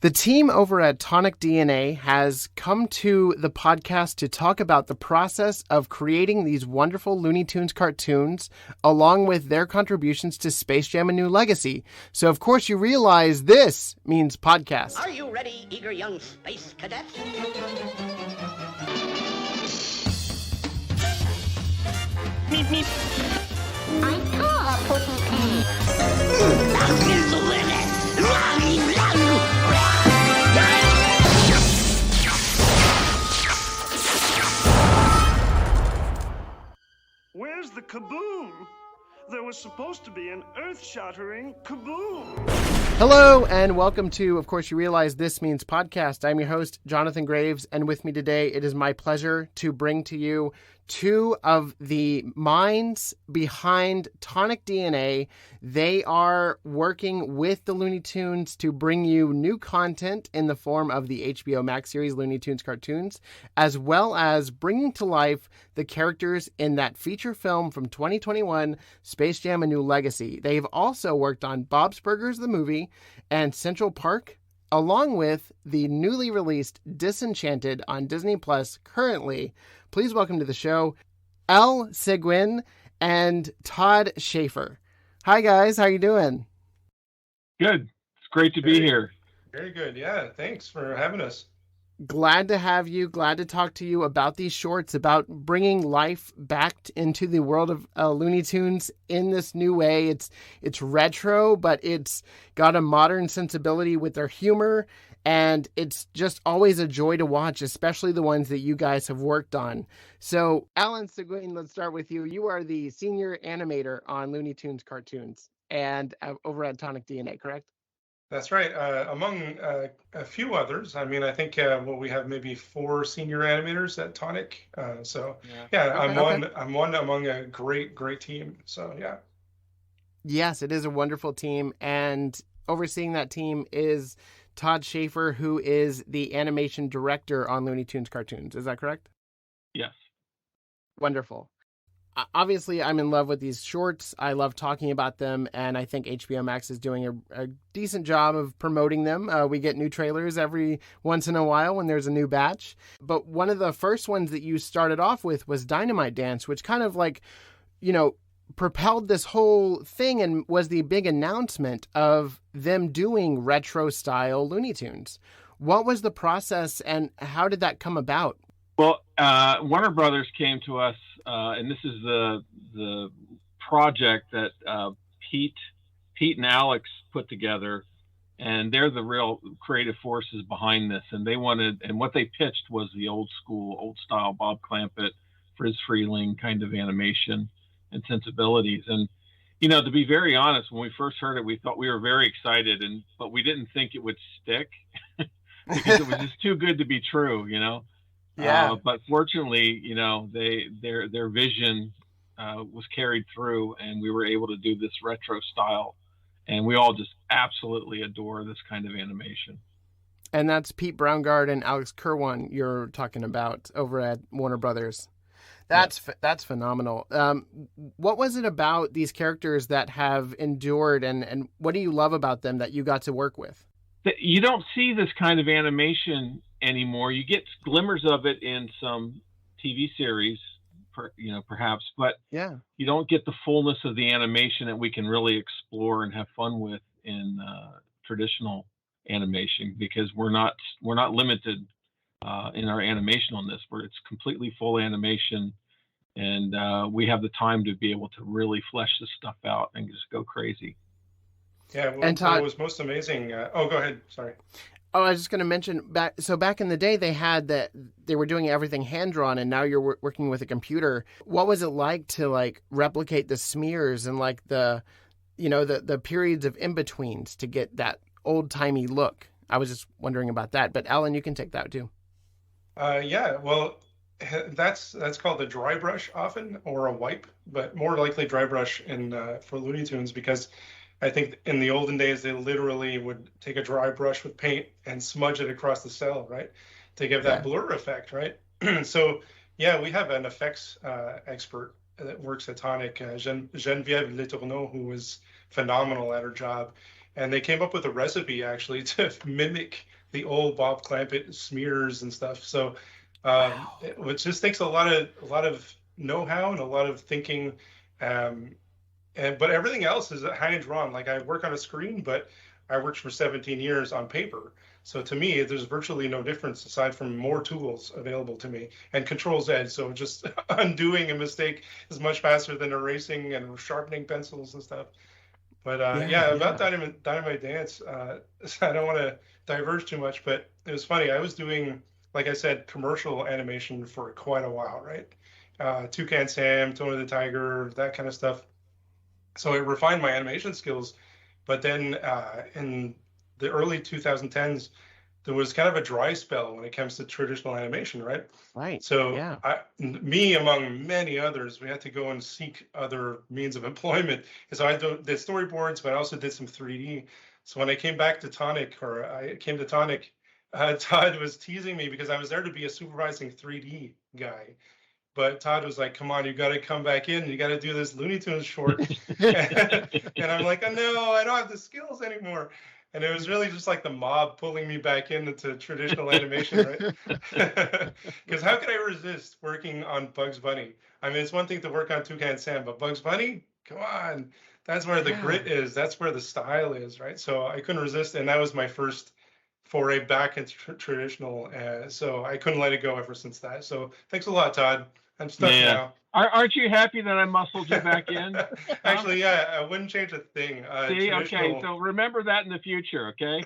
The team over at Tonic DNA has come to the podcast to talk about the process of creating these wonderful Looney Tunes cartoons, along with their contributions to Space Jam: A New Legacy. So, of course, you realize this means podcast. Are you ready, eager young space cadets? Meep, meep. I saw a pussy cat. That is the limit. Where's the kaboom? There was supposed to be an earth-shattering kaboom. Hello, and welcome to, of course, you realize this means podcast. I'm your host, Jonathan Graves, and with me today, it is my pleasure to bring to you two of the minds behind Tonic DNA. They are working with the Looney Tunes to bring you new content in the form of the HBOMax series Looney Tunes Cartoons, as well as bringing to life the characters in that feature film from 2021, Space Jam: A New Legacy. They've also worked on Bob's Burgers, the movie, and Central Park, along with the newly released Disenchanted on Disney Plus currently. Please welcome to the show, Alain Sequin and Todd Shaffer. Hi, guys. How you doing? Good. It's great to be here. Very good. Yeah. Thanks for having us. Glad to have you. Glad to talk to you about these shorts, about bringing life back into the world of Looney Tunes in this new way. It's retro, but it's got a modern sensibility with their humor. And it's just always a joy to watch, especially the ones that you guys have worked on. So, Alain Sequin, let's start with you. You are the senior animator on Looney Tunes Cartoons and over at Tonic DNA, correct? That's right. Among a few others. I mean, I think we have maybe 4 senior animators at Tonic. I'm one among a great team. So yeah. Yes, it is a wonderful team, and overseeing that team is Todd Shaffer, who is the animation director on Looney Tunes Cartoons. Is that correct? Yes. Wonderful. Obviously, I'm in love with these shorts. I love talking about them, and I think HBOMax is doing a decent job of promoting them. We get new trailers every once in a while when there's a new batch. But one of the first ones that you started off with was Dynamite Dance, which kind of propelled this whole thing and was the big announcement of them doing retro style Looney Tunes. What was the process and how did that come about? Well, Warner Brothers came to us, and this is the project that Pete and Alex put together, and they're the real creative forces behind this. And what they pitched was the old style Bob Clampett, Friz Freleng kind of animation and sensibilities. And to be very honest, when we first heard it, we thought we were very excited, but we didn't think it would stick because it was just too good to be true, Yeah. But fortunately, their vision was carried through, and we were able to do this retro style, and we all just absolutely adore this kind of animation. And that's Pete Braungart and Alex Kerwan you're talking about over at Warner Brothers. That's phenomenal. What was it about these characters that have endured, and what do you love about them that you got to work with? You don't see this kind of animation anymore. You get glimmers of it in some TV series, perhaps, but yeah, you don't get the fullness of the animation that we can really explore and have fun with in traditional animation, because we're not limited in our animation on this, where it's completely full animation, and we have the time to be able to really flesh this stuff out and just go crazy. Yeah, and Todd, what was most amazing. Go ahead. Sorry. Oh, I was just going to mention back in the day, they were doing everything hand drawn, and now you're working with a computer. What was it like to replicate the smears and the periods of in betweens to get that old timey look? I was just wondering about that. But Alain, you can take that too. Yeah, well, that's called a dry brush often, or a wipe, but more likely dry brush for Looney Tunes, because I think in the olden days, they literally would take a dry brush with paint and smudge it across the cell, right? To give that blur effect, right? So, yeah, we have an effects expert that works at Tonic, Geneviève Letourneau, who was phenomenal at her job. And they came up with a recipe, actually, to mimic the old Bob Clampett smears and stuff. So it just takes a lot of know-how and a lot of thinking. But everything else is hand drawn. Like I work on a screen, but I worked for 17 years on paper. So to me, there's virtually no difference aside from more tools available to me and Control Z. So just undoing a mistake is much faster than erasing and sharpening pencils and stuff. But about Dynamite Dance, I don't want to diverge too much, but it was funny. I was doing, like I said, commercial animation for quite a while, right? Toucan Sam, Tony the Tiger, that kind of stuff. So it refined my animation skills. But then in the early 2010s, there was kind of a dry spell when it comes to traditional animation, right? Right. So me, among many others, we had to go and seek other means of employment. And so I did storyboards, but I also did some 3D. So when I came back to Tonic, Todd was teasing me because I was there to be a supervising 3D guy. But Todd was like, come on, you got to come back in. You got to do this Looney Tunes short. And I'm like, oh, no, I don't have the skills anymore. And it was really just like the mob pulling me back into traditional animation, right? Because how could I resist working on Bugs Bunny? I mean, it's one thing to work on Toucan Sam, but Bugs Bunny, come on. That's where the grit is. That's where the style is, right? So I couldn't resist. And that was my first foray back into traditional. So I couldn't let it go ever since that. So thanks a lot, Todd. I'm stuck now. Aren't you happy that I muscled you back in? Actually, yeah, I wouldn't change a thing. See, okay, so remember that in the future, okay?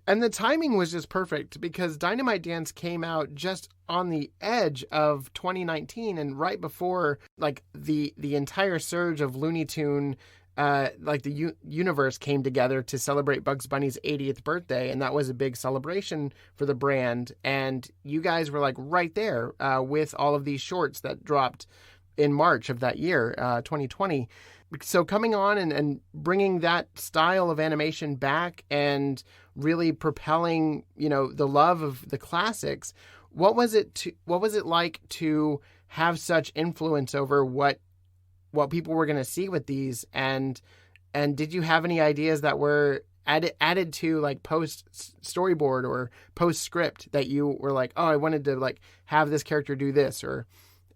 And the timing was just perfect because Dynamite Dance came out just on the edge of 2019 and right before like the entire surge of Looney Tune, like the universe came together to celebrate Bugs Bunny's 80th birthday. And that was a big celebration for the brand. And you guys were like right there with all of these shorts that dropped in March of that year, 2020. So coming on and bringing that style of animation back and really propelling, the love of the classics, what was it like to have such influence over what people were going to see with these? And did you have any ideas that were added to like post storyboard or post script that you were like, oh, I wanted to like have this character do this or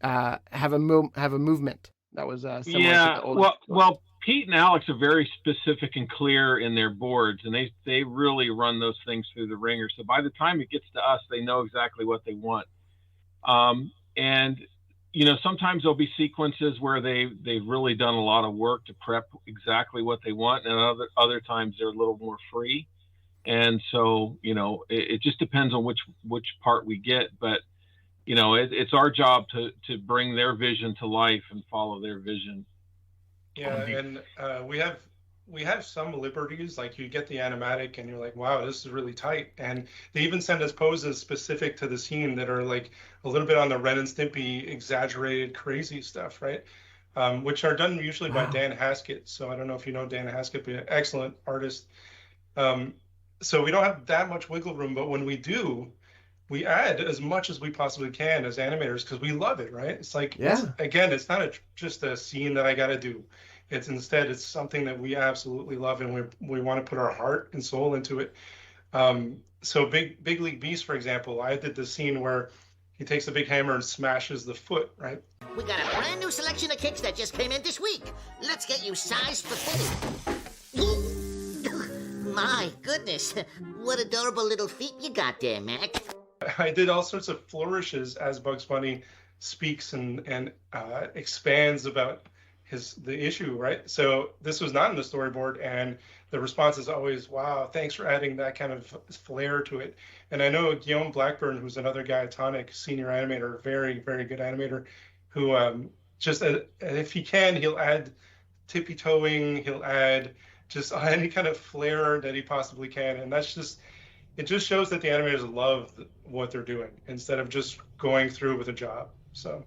have a movement that was similar to the old? Well, Pete and Alex are very specific and clear in their boards, and they really run those things through the ringer. So by the time it gets to us, they know exactly what they want. And sometimes there'll be sequences where they've really done a lot of work to prep exactly what they want, and other times they're a little more free. And so it just depends on which part we get, but it's our job to bring their vision to life and follow their vision. Yeah, and we have some liberties, like you get the animatic and you're like, wow, this is really tight. And they even send us poses specific to the scene that are like a little bit on the Ren and Stimpy exaggerated crazy stuff, right? Which are done usually by Dan Haskett. So I don't know if you know Dan Haskett, but an excellent artist. So we don't have that much wiggle room, but when we do, we add as much as we possibly can as animators because we love it, right? It's like, it's not just a scene that I got to do. It's something that we absolutely love and we want to put our heart and soul into it. So Big League Beast, for example, I did the scene where he takes a big hammer and smashes the foot, right? We got a brand new selection of kicks that just came in this week. Let's get you sized for fitting. My goodness, what adorable little feet you got there, Mac. I did all sorts of flourishes as Bugs Bunny speaks and expands about the issue, right? So this was not in the storyboard, and the response is always, wow, thanks for adding that kind of flair to it. And I know Guillaume Blackburn, who's another guy at Tonic, senior animator, very, very good animator, who just if he can, he'll add tippy-toeing, he'll add just any kind of flair that he possibly can. And it just shows that the animators love what they're doing instead of just going through with a job. So.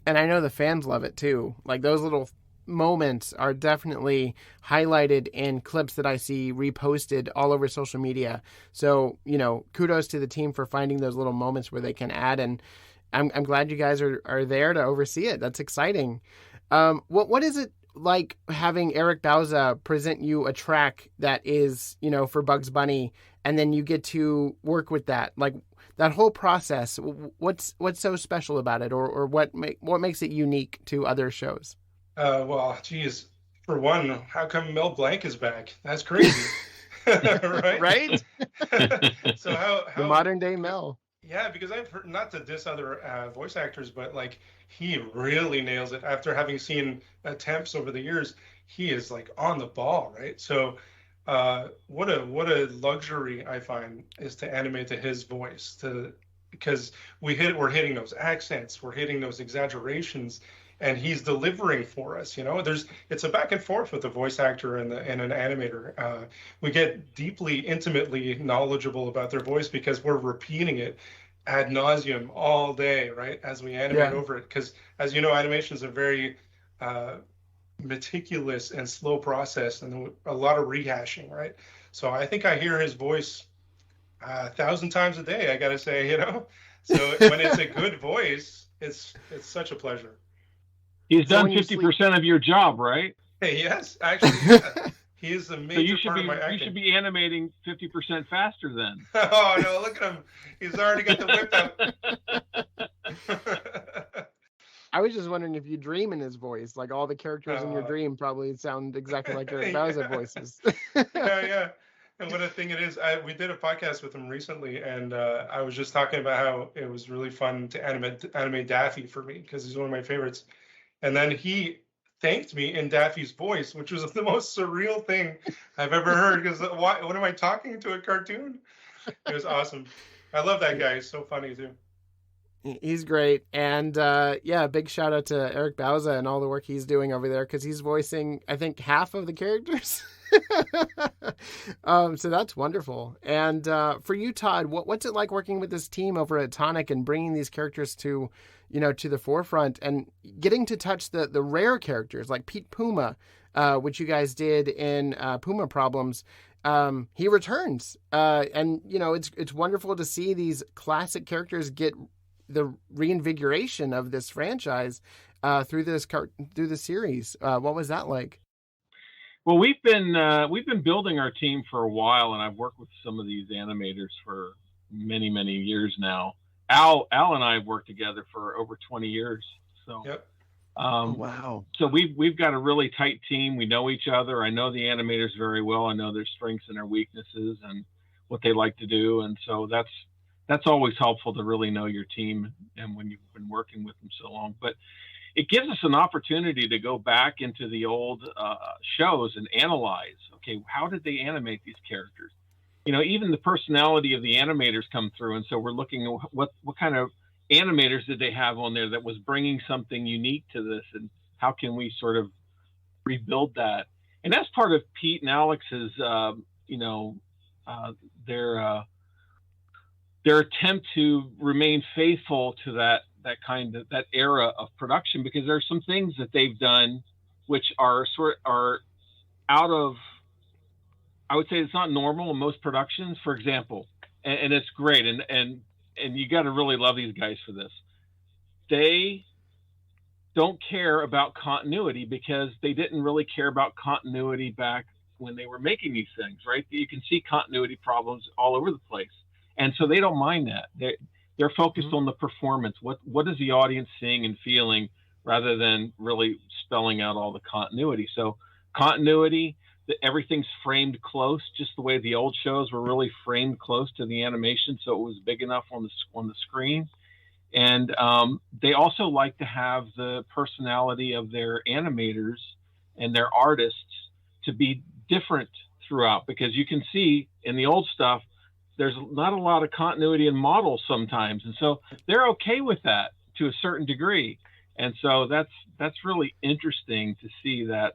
And I know the fans love it too. Like those little moments are definitely highlighted in clips that I see reposted all over social media. So, kudos to the team for finding those little moments where they can add. And I'm glad you guys are there to oversee it. That's exciting. What is it? like having Eric Bauza present you a track that is, for Bugs Bunny, and then you get to work with that? Like that whole process, what's so special about it, or what makes it unique to other shows? Well, geez, for one, how come Mel Blanc is back? That's crazy. Right? Right? So how The modern day Mel. Yeah, because I've heard, not to diss other voice actors, but like he really nails it. After having seen attempts over the years, he is like on the ball, right? So what a luxury I find is to animate to his voice, because we're hitting those accents, we're hitting those exaggerations, and he's delivering for us. It's a back and forth with the voice actor and an animator. We get deeply, intimately knowledgeable about their voice because we're repeating it ad nauseum all day, right? As we animate over it, because as you know, animation is a very meticulous and slow process, and a lot of rehashing, right? So I think I hear his voice 1,000 times a day, I gotta say. So when it's a good voice, it's such a pleasure. He's done 50% of your job, right? Hey, yes, actually, yeah. He is a major part of my acting. You should be animating 50% faster then. Oh no, look at him. He's already got the whip out. I was just wondering if you dream in his voice, like all the characters in your dream probably sound exactly like Eric Bauza voices. Yeah. And what a thing it is. We did a podcast with him recently, and I was just talking about how it was really fun to animate Daffy for me, because he's one of my favorites. And then he thanked me in Daffy's voice, which was the most surreal thing I've ever heard, because what am I talking to, a cartoon? It was awesome. I love that guy. He's so funny too. He's great. And big shout out to Eric Bauza and all the work he's doing over there, because he's voicing, I think, half of the characters. So that's wonderful. And for you, Todd, what's it like working with this team over at Tonic and bringing these characters to the forefront and getting to touch the rare characters like Pete Puma, which you guys did in Puma Problems? He returns, and it's wonderful to see these classic characters get the reinvigoration of this franchise through the series. What was that like? Well, we've been building our team for a while, and I've worked with some of these animators for many, many years now. Al and I have worked together for over 20 years. So, yep. Wow. So we've got a really tight team. We know each other. I know the animators very well. I know their strengths and their weaknesses and what they like to do. And so that's always helpful to really know your team and when you've been working with them so long. But it gives us an opportunity to go back into the old shows and analyze, okay, how did they animate these characters? Even the personality of the animators come through. And so we're looking at what kind of animators did they have on there that was bringing something unique to this, and how can we sort of rebuild that? And that's part of Pete and Alex's, their attempt to remain faithful to that era of production, because there are some things that they've done which are out of, I would say it's not normal in most productions, for example, and it's great. And you got to really love these guys for this. They don't care about continuity, because they didn't really care about continuity back when they were making these things, right? You can see continuity problems all over the place. And so they don't mind that. They're focused on the performance. What is the audience seeing and feeling, rather than really spelling out all the continuity. So continuity, everything's framed close, just the way the old shows were really framed close to the animation, so it was big enough on the screen. And they also like to have the personality of their animators and their artists to be different throughout, because you can see in the old stuff, there's not a lot of continuity in models sometimes. And so they're okay with that to a certain degree. And so that's really interesting to see that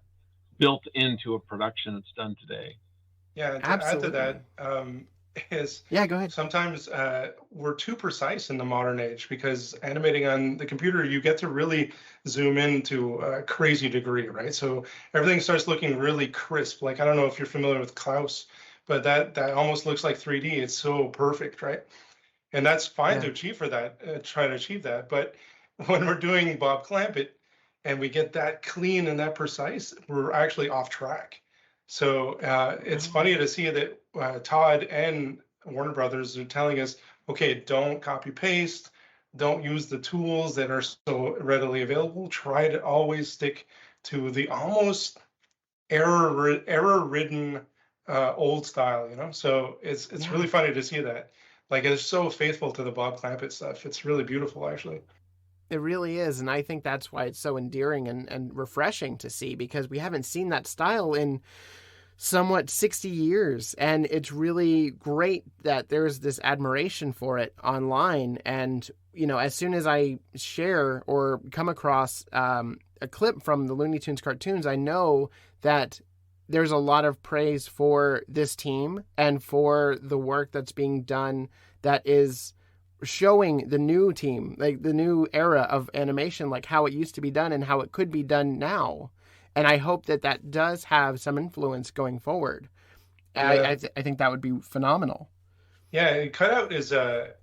built into a production that's done today. Yeah, and to Absolutely. add to that, go ahead. Sometimes we're too precise in the modern age, because animating on the computer, you get to really zoom in to a crazy degree, right? So everything starts looking really crisp. Like, I don't know if you're familiar with Klaus, but that almost looks like 3D. It's so perfect, right? And that's fine to achieve for that, try to achieve that. But when we're doing Bob Clampett, and we get that clean and that precise, we're actually off track. So it's funny to see that Todd and Warner Brothers are telling us, okay, don't copy paste, don't use the tools that are so readily available. Try to always stick to the almost error-ridden old style, you know. So it's really funny to see that. Like, it's so faithful to the Bob Clampett stuff. It's really beautiful, actually. It really is, and I think that's why it's so endearing and refreshing to see, because we haven't seen that style in somewhat 60 years, and it's really great that there's this admiration for it online. And, you know, as soon as I share or come across a clip from the Looney Tunes cartoons, I know that there's a lot of praise for this team and for the work that's being done that is showing the new team, like the new era of animation, like how it used to be done and how it could be done now. And I hope that that does have some influence going forward. I think that would be phenomenal. Yeah, cutout is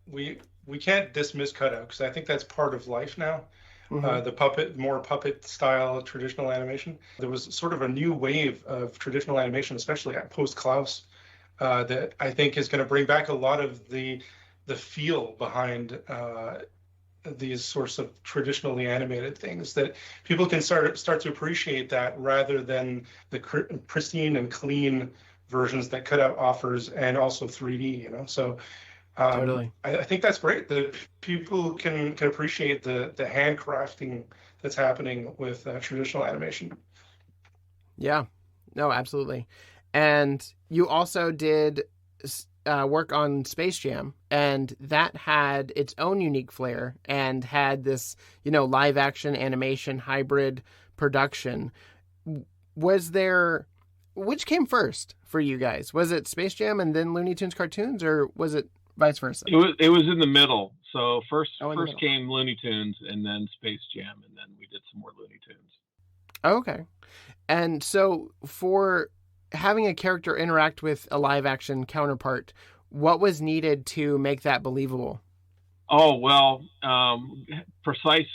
we can't dismiss cutout, because I think that's part of life now. The more puppet style traditional animation. There was sort of a new wave of traditional animation, especially at post Klaus, that I think is going to bring back a lot of the feel behind these sorts of traditionally animated things, that people can start to appreciate that, rather than the pristine and clean versions that cutout offers, and also 3D, you know. So Totally. I think that's great that people can appreciate the handcrafting that's happening with traditional animation. Yeah, no, absolutely. And you also did work on Space Jam, and that had its own unique flair and had this, you know, live action animation hybrid production. Was there, which came first for you guys? Was it Space Jam and then Looney Tunes Cartoons, or was it vice versa? It was in the middle. So first middle. came Looney Tunes, and then Space Jam, and then we did some more Looney Tunes. Okay. And so for having a character interact with a live action counterpart, what was needed to make that believable? Oh, well, precise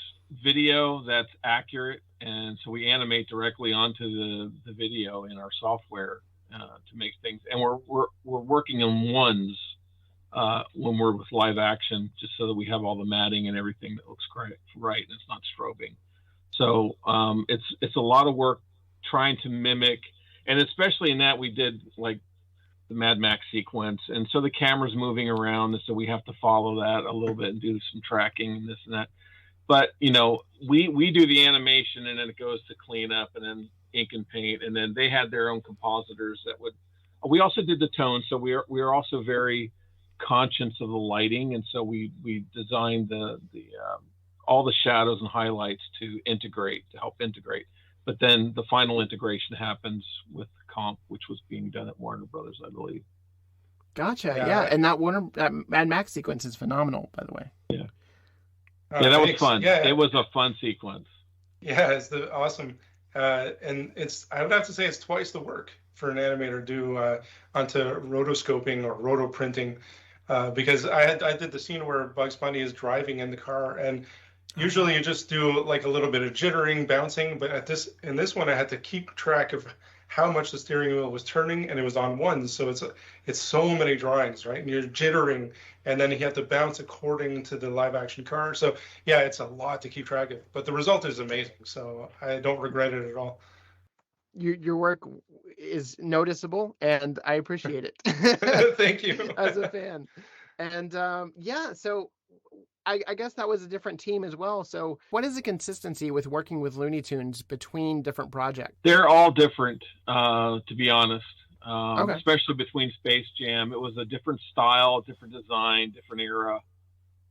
video that's accurate. And so we animate directly onto the video in our software to make things. And we're working on ones when we're with live action, just so that we have all the matting and everything that looks right, and it's not strobing. So it's a lot of work trying to mimic, and especially in that we did like the Mad Max sequence, and so the camera's moving around, and so we have to follow that a little bit and do some tracking and this and that. But you know, we do the animation, and then it goes to clean up, and then ink and paint, and then they had their own compositors that would. We also did the tone, so we are also very conscious of the lighting, and so we designed the all the shadows and highlights to help integrate. But then the final integration happens with comp, which was being done at Warner Brothers, I believe. Gotcha. Yeah, and that Mad Max sequence is phenomenal, by the way. Yeah. Yeah, that was fun. Yeah. It was a fun sequence. Yeah, it's awesome. And I would have to say it's twice the work for an animator to do onto rotoscoping or rotoprinting, because I did the scene where Bugs Bunny is driving in the car, and usually you just do like a little bit of jittering, bouncing, but in this one I had to keep track of how much the steering wheel was turning, and it was on ones, so it's so many drawings, right? And you're jittering, and then you have to bounce according to the live action car. So yeah, it's a lot to keep track of, but the result is amazing, so I don't regret it at all. Your work is noticeable, and I appreciate it. Thank you. As a fan. And yeah, so I guess that was a different team as well. So what is the consistency with working with Looney Tunes between different projects? They're all different, to be honest. Okay. Especially between Space Jam. It was a different style, different design, different era,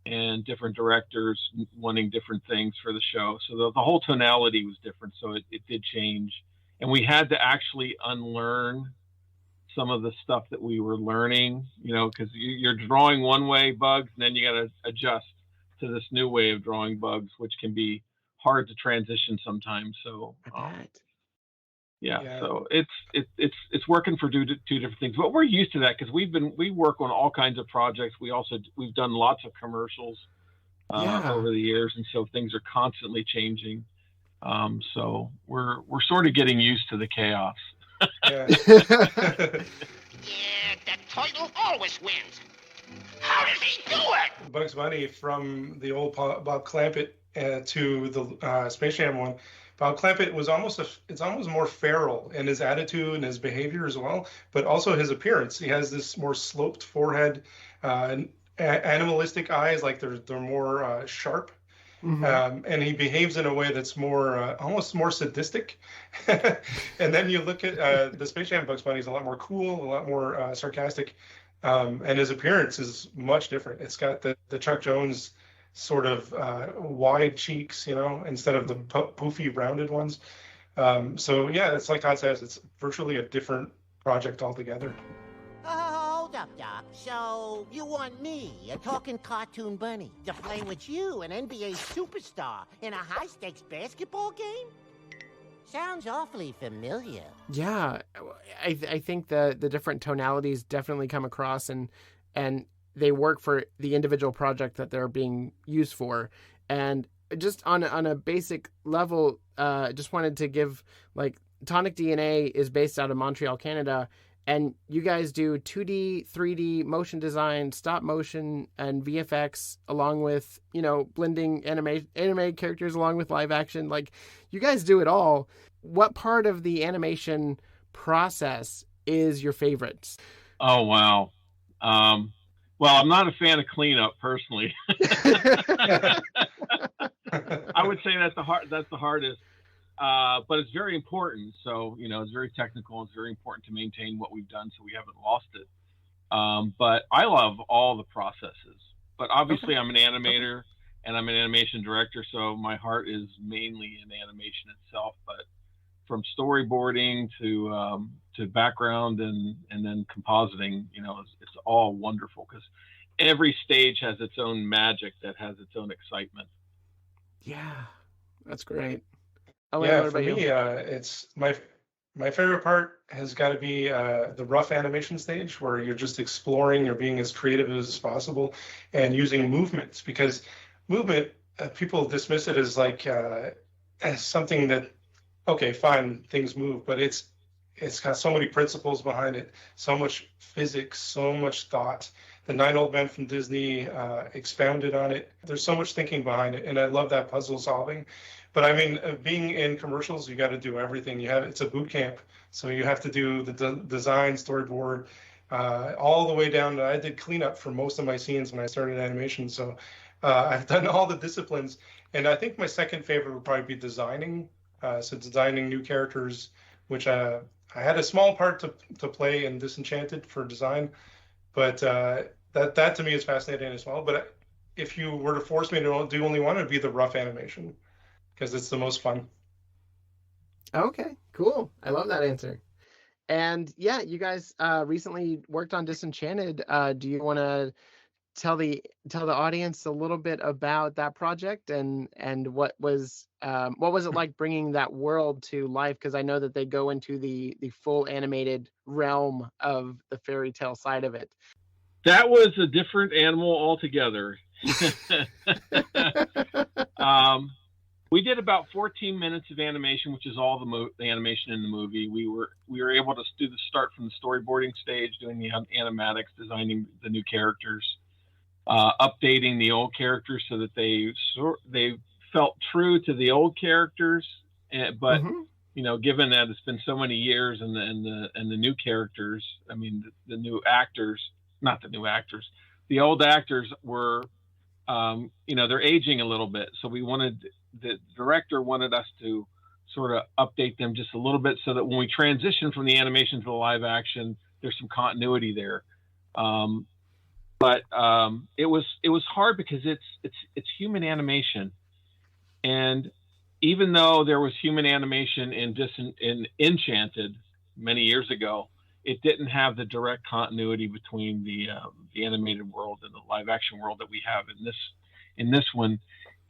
and different directors wanting different things for the show. So the whole tonality was different. So it did change. And we had to actually unlearn some of the stuff that we were learning, you know, because you're drawing one way, Bugs, and then you got to adjust to this new way of drawing Bugs, which can be hard to transition sometimes. So yeah, so it's working for two different things, but we're used to that because we work on all kinds of projects. We've done lots of commercials over the years, and so things are constantly changing. So we're sort of getting used to the chaos. Yeah. Yeah, that turtle always wins. How does he do it? Bugs Bunny, from the old Bob Clampett to the Space Jam one. Bob Clampett was it's almost more feral in his attitude and his behavior as well, but also his appearance. He has this more sloped forehead, animalistic eyes, like they're more sharp. Mm-hmm. And he behaves in a way that's more almost more sadistic. And then you look at the Space Jam Bugs Bunny is a lot more cool, a lot more sarcastic, and his appearance is much different. It's got the Chuck Jones sort of wide cheeks, instead of the poofy rounded ones. So yeah, it's like Todd says, it's virtually a different project altogether. Hold up, Doc. So you want me, a talking cartoon bunny, to play with you, an NBA superstar, in a high-stakes basketball game? Sounds awfully familiar. Yeah, I think the different tonalities definitely come across, and they work for the individual project that they're being used for. And just on a basic level, just wanted to give, like, Tonic DNA is based out of Montreal, Canada, and you guys do 2D, 3D motion design, stop motion, and VFX, along with, blending anime characters along with live action. Like, you guys do it all. What part of the animation process is your favorite? Oh, wow. Well, I'm not a fan of cleanup personally. I would say that's the hardest. But it's very important. So, it's very technical. It's very important to maintain what we've done so we haven't lost it. But I love all the processes. But obviously, I'm an animator and I'm an animation director, so my heart is mainly in animation itself. But from storyboarding to background and then compositing, it's all wonderful because every stage has its own magic that has its own excitement. Yeah, that's great. Yeah, for me, it's my favorite part has got to be the rough animation stage, where you're just exploring, you're being as creative as possible, and using movements, because movement, people dismiss it as like as something that, okay, fine, things move, but it's got so many principles behind it, so much physics, so much thought. The 9 Old Men from Disney expounded on it. There's so much thinking behind it, and I love that puzzle solving. But I mean, being in commercials, you got to do everything. It's a boot camp, so you have to do the design, storyboard, all the way down. I did cleanup for most of my scenes when I started animation, so I've done all the disciplines. And I think my second favorite would probably be designing. So designing new characters, which I had a small part to play in Disenchanted for design, but that to me is fascinating as well. But if you were to force me to do only one, it'd be the rough animation, because it's the most fun. Okay, cool. I love that answer. And yeah, you guys recently worked on Disenchanted. Do you want to tell the audience a little bit about that project and what was it like bringing that world to life? Because I know that they go into the full animated realm of the fairy tale side of it. That was a different animal altogether. We did about 14 minutes of animation, which is all the animation in the movie. We were able to do the start from the storyboarding stage, doing the animatics, designing the new characters, updating the old characters so that they felt true to the old characters, but given that it's been so many years and the new characters, I mean the new actors, not the new actors, the old actors were, they're aging a little bit, so the director wanted us to sort of update them just a little bit so that when we transition from the animation to the live action, there's some continuity there. But it was hard because it's human animation, and even though there was human animation in Enchanted many years ago, it didn't have the direct continuity between the animated world and the live action world that we have in this one.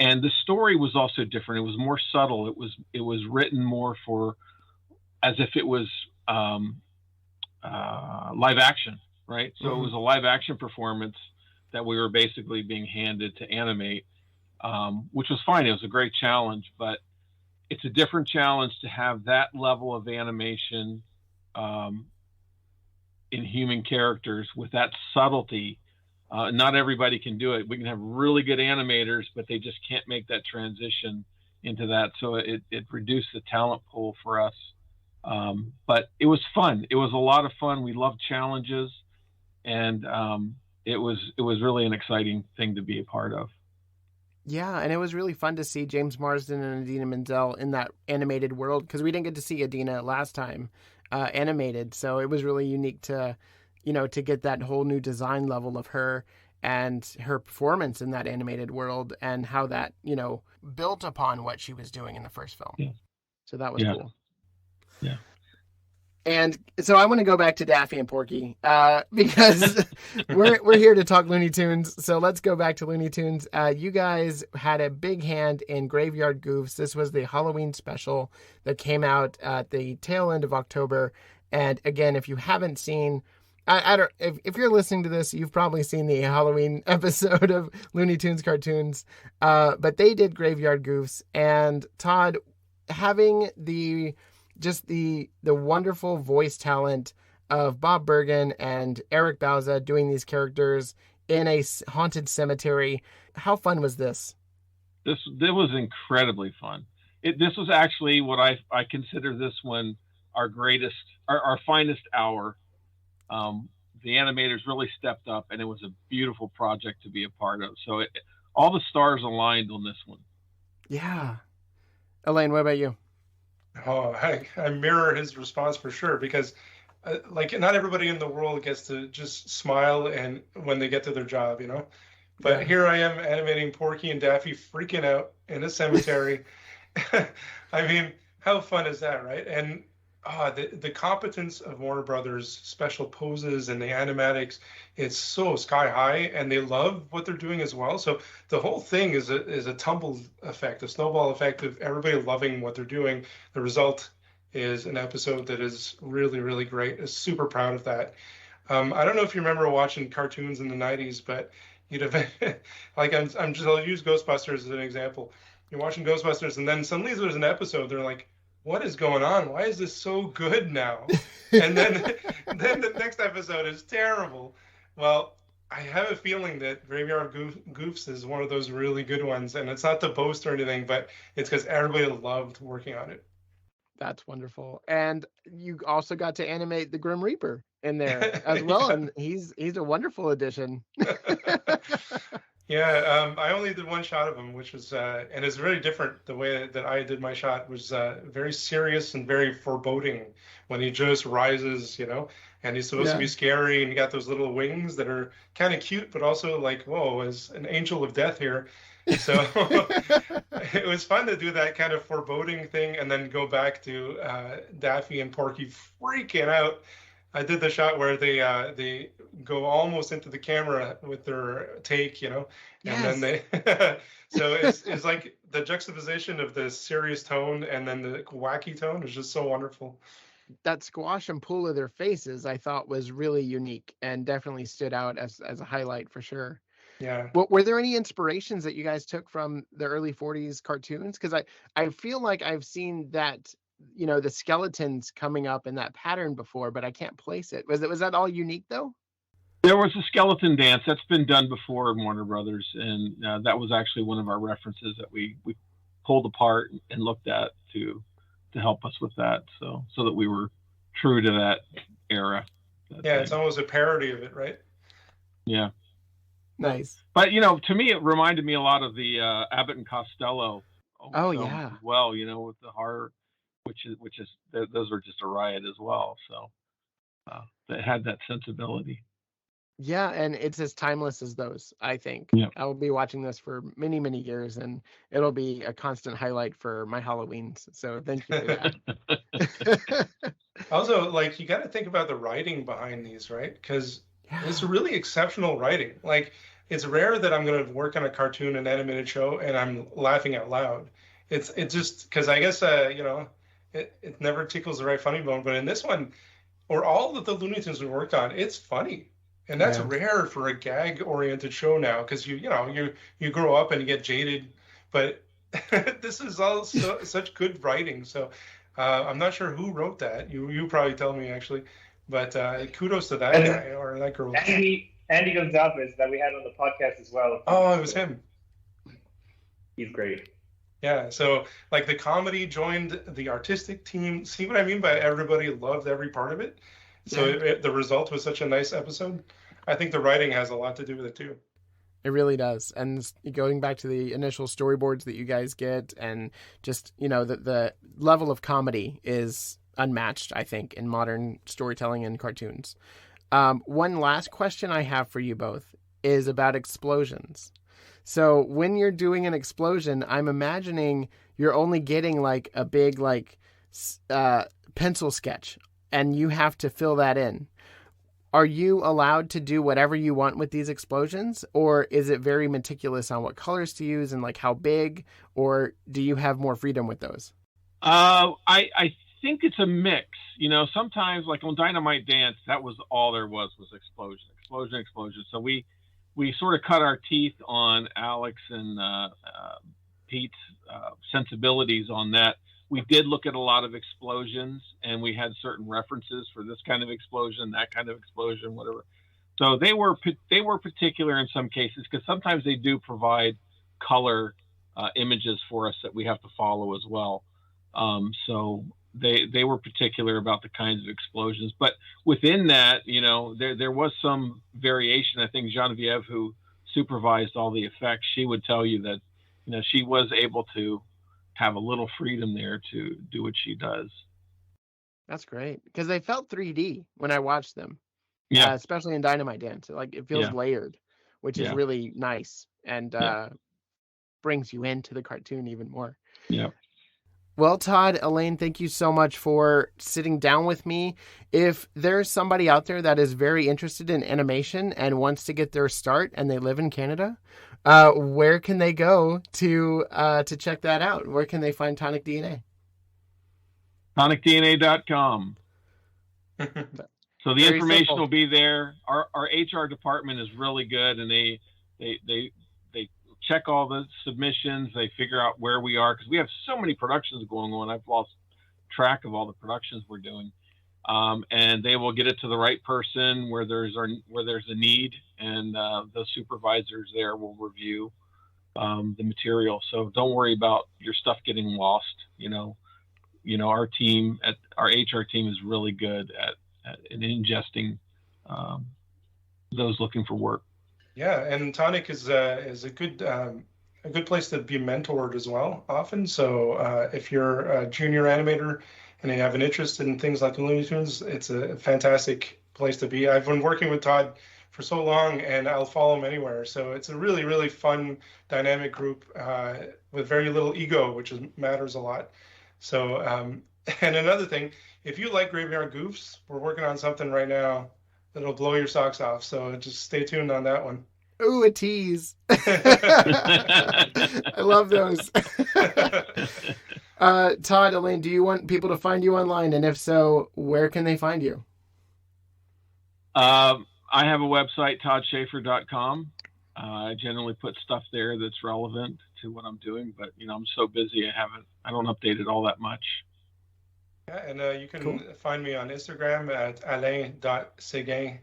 And the story was also different. It was more subtle. It was written more as if it was live action, right? So it was a live action performance that we were basically being handed to animate, which was fine. It was a great challenge, but it's a different challenge to have that level of animation in human characters with that subtlety. Not everybody can do it. We can have really good animators, but they just can't make that transition into that. So it reduced the talent pool for us. But it was fun. It was a lot of fun. We loved challenges, and it was really an exciting thing to be a part of. Yeah, and it was really fun to see James Marsden and Idina Menzel in that animated world, because we didn't get to see Idina last time animated. So it was really unique to, to get that whole new design level of her and her performance in that animated world, and how that, built upon what she was doing in the first film. Yeah. So that was cool. Yeah. And so I want to go back to Daffy and Porky because we're here to talk Looney Tunes. So let's go back to Looney Tunes. You guys had a big hand in Graveyard Goofs. This was the Halloween special that came out at the tail end of October. And again, if you haven't seen, I don't, if you're listening to this, you've probably seen the Halloween episode of Looney Tunes Cartoons. But they did Graveyard Goofs. And Todd, having the wonderful voice talent of Bob Bergen and Eric Bauza doing these characters in a haunted cemetery. How fun was this? This was incredibly fun. This was actually what I consider this one our finest hour. The animators really stepped up, and it was a beautiful project to be a part of. So all the stars aligned on this one. Yeah. Alain, what about you? Oh, I mirror his response for sure, because not everybody in the world gets to just smile and when they get to their job, But Yeah. Here I am animating Porky and Daffy freaking out in a cemetery. I mean, how fun is that, right? And the competence of Warner Brothers special poses and the animatics, it's so sky high, and they love what they're doing as well. So the whole thing is a tumble effect, a snowball effect of everybody loving what they're doing. The result is an episode that is really, really great. I'm super proud of that. I don't know if you remember watching cartoons in the 90s, but you'd have I'll use Ghostbusters as an example. You're watching Ghostbusters, and then suddenly there's an episode, they're like, what is going on? Why is this so good now? And then the next episode is terrible. Well, I have a feeling that Graveyard Goofs is one of those really good ones, and it's not to boast or anything, but it's because everybody loved working on it. That's wonderful. And you also got to animate the Grim Reaper in there as well, Yeah. and he's a wonderful addition. Yeah, I only did one shot of him, which was, and it's very different. The way that I did my shot was very serious and very foreboding when he just rises, and he's supposed to be scary, and you got those little wings that are kind of cute, but also like, whoa, is an angel of death here. So it was fun to do that kind of foreboding thing and then go back to Daffy and Porky freaking out. I did the shot where they go almost into the camera with their take, and then they so it's like the juxtaposition of the serious tone and then the wacky tone is just so wonderful. That squash and pull of their faces, I thought, was really unique and definitely stood out as a highlight for sure. Yeah. Were there any inspirations that you guys took from the early 40s cartoons? Because I feel like I've seen that, the skeletons coming up in that pattern before, but I can't place it. Was that all unique though? There was a skeleton dance that's been done before in Warner Brothers, and that was actually one of our references that we pulled apart and looked at to help us with that, so that we were true to that era. It's almost a parody of it, right? Yeah. Nice. But to me, it reminded me a lot of the Abbott and Costello. Oh films yeah. As well, with the horror, which is those were just a riot as well. So they had that sensibility. Yeah, and it's as timeless as those, I think. Yeah. I will be watching this for many, many years, and it'll be a constant highlight for my Halloweens. So thank you for that. Also, you got to think about the writing behind these, right? Because it's really exceptional writing. It's rare that I'm going to work on a cartoon, an animated show, and I'm laughing out loud. It's just because I guess it never tickles the right funny bone. But in this one, or all of the Looney Tunes we worked on, it's funny. And that's rare for a gag-oriented show now, because you grow up and you get jaded. But This is all such good writing. So I'm not sure who wrote that. You probably tell me actually, but kudos to that guy or that girl. Andy Gonzalez that we had on the podcast as well. Oh, it was him. He's great. Yeah, so like the comedy joined the artistic team. See what I mean by everybody loved every part of it? So the result was such a nice episode. I think the writing has a lot to do with it too. It really does. And going back to the initial storyboards that you guys get and just, the level of comedy is unmatched, I think, in modern storytelling and cartoons. One last question I have for you both is about explosions. So when you're doing an explosion, I'm imagining you're only getting like a big pencil sketch and you have to fill that in. Are you allowed to do whatever you want with these explosions, or is it very meticulous on what colors to use and like how big, or do you have more freedom with those? I think it's a mix. Sometimes like on Dynamite Dance, that was all there was explosion. So we sort of cut our teeth on Alex and Pete's sensibilities on that. We did look at a lot of explosions, and we had certain references for this kind of explosion, that kind of explosion, whatever. So they were particular in some cases, because sometimes they do provide color images for us that we have to follow as well. So they were particular about the kinds of explosions. But within that, there was some variation. I think Genevieve, who supervised all the effects, she would tell you that she was able to have a little freedom there to do what she does. That's great, because they felt 3D when I watched them. Yeah, especially in Dynamite Dance. Like it feels layered, which is really nice and brings you into the cartoon even more. Yeah. Well, Todd, Alain, thank you so much for sitting down with me. If there's somebody out there that is very interested in animation and wants to get their start and they live in Canada, where can they go to check that out? Where can they find Tonic DNA? TonicDNA.com. So the information will be there. Our HR department is really good, and they check all the submissions. They figure out where we are, because we have so many productions going on. I've lost track of all the productions we're doing. And they will get it to the right person where there's a need, and the supervisors there will review the material. So don't worry about your stuff getting lost. Our team our HR team is really good at ingesting those looking for work. Yeah, and Tonic is a good place to be mentored as well often. So if you're a junior animator and you have an interest in things like Looney Tunes, it's a fantastic place to be. I've been working with Todd for so long, and I'll follow him anywhere. So it's a really, really fun, dynamic group with very little ego, which matters a lot. So, and another thing, if you like Graveyard Goofs, we're working on something right now that'll blow your socks off. So just stay tuned on that one. Ooh, a tease. I love those. Todd, Alain, do you want people to find you online? And if so, where can they find you? I have a website, toddshaffer.com. I generally put stuff there that's relevant to what I'm doing, but I'm so busy I don't update it all that much. Yeah, and you can find me on Instagram at alain.sequin.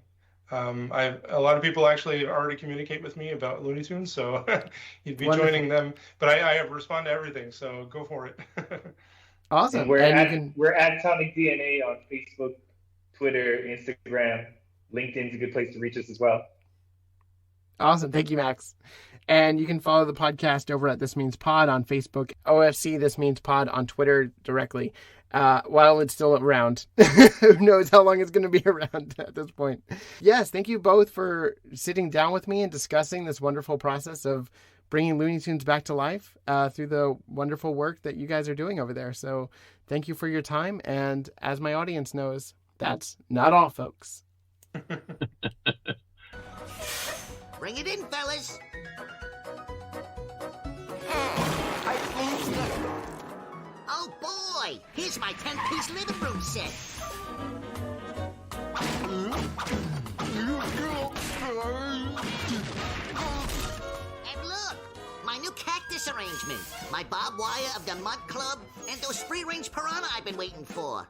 A lot of people actually already communicate with me about Looney Tunes, so you'd be joining them. But I respond to everything, so go for it. Awesome. We're at Tonic DNA on Facebook, Twitter, Instagram. LinkedIn's a good place to reach us as well. Awesome. Thank you, Max. And you can follow the podcast over at This Means Pod on Facebook, OFC This Means Pod on Twitter directly. While it's still around. Who knows how long it's going to be around at this point. Yes, thank you both for sitting down with me and discussing this wonderful process of bringing Looney Tunes back to life through the wonderful work that you guys are doing over there. So thank you for your time. And as my audience knows, that's not all, folks. Bring it in, fellas. Oh boy, here's my 10-piece living room set. And look, my new cactus arrangement. My barbed wire of the Mud Club and those free-range piranha I've been waiting for.